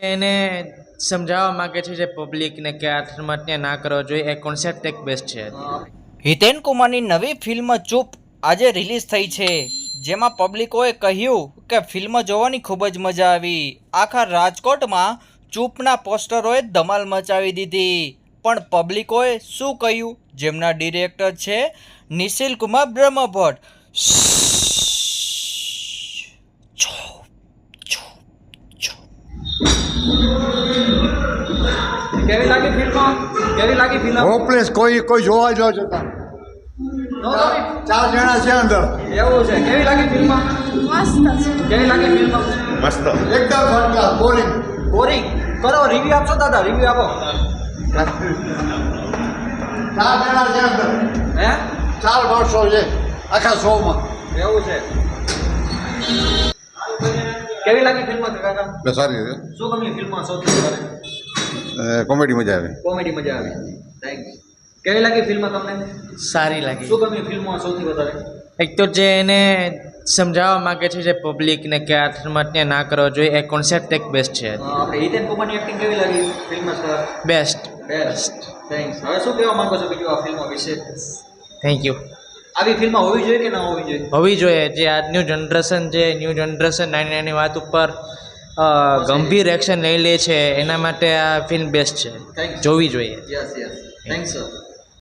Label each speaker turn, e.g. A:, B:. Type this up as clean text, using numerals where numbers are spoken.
A: એને સમજાવવા માંગે છે જે પબ્લિકને કે આત્મહત્યા ના કરવો જોઈએ. એ કોન્સેપ્ટ એક બેસ્ટ છે.
B: હિતેન કુમારની નવી ફિલ્મ ચૂપ આજે રિલીઝ થઈ છે, જેમાં પબ્લિકોએ કહ્યું કે ફિલ્મ જોવાની ખૂબ જ મજા આવી. આખા રાજકોટમાં ચૂપના પોસ્ટરોએ ધમાલ મચાવી દીધી. પણ પબ્લિકોએ શું કહ્યું? જેમના ડિરેક્ટર છે નિશિલ કુમાર બ્રહ્મભટ્ટ.
C: કેવી લાગી ફિલ્મ? કેવી લાગી ફિલ્મ?
D: હોપલેસ, કોઈ જોવા જ ન જતા. ચાર જણા છે અંદર.
C: એવું છે. કેવી લાગી ફિલ્મ?
E: મસ્ત છે.
C: કેવી લાગી ફિલ્મ?
D: મસ્ત, એકદમ ફર્સ્ટ ક્લાસ. બોરિંગ.
C: બોરિંગ. કરો રિવ્યુ આપશો દાદા, રિવ્યુ આપો.
D: ચાર જણા છે અંદર.
C: હે?
D: 4 માણસો છે આખા શોમાં.
C: એવું છે. કેવી લાગી ફિલ્મ કાકા?
D: બસ સારી છે.
C: શું ગમ્યું ફિલ્મમાં સૌથી વધારે?
D: કોમેડી મજા આવે.
C: કોમેડી મજા આવી. થેન્ક્સ. કેવી લાગી ફિલ્મ તમને?
A: સારી લાગી.
C: શું ગમ્યું ફિલ્મમાં સૌથી વધારે?
A: એક તો જે એને સમજાવવા માંગે છે જે પબ્લિકને કે આત્મહત્યા ના કરવો જોઈએ. એ કોન્સેપ્ટ એક બેસ્ટ છે.
C: આપણે હિતેન કુમારની એક્ટિંગ કેવી લાગી film star?
A: Best.
C: Best. Thanks. હવે શું કહેવા માંગો છો બીજું આ ફિલ્મ વિશે?
A: Thank you.
C: આવી ફિલ્મ હોવી જોઈએ કે ના હોવી જોઈએ?
A: હોવી જોઈએ. જે આજનું જનરેશન જે ન્યૂ જનરેશન નાની નાની વાત ઉપર ગંભીર એક્શન લઈ લે છે, એના માટે આ ફિલ્મ બેસ્ટ છે.
C: થેન્ક્સ.
A: જોવી જોઈએ.
C: Yes yes. Thanks sir.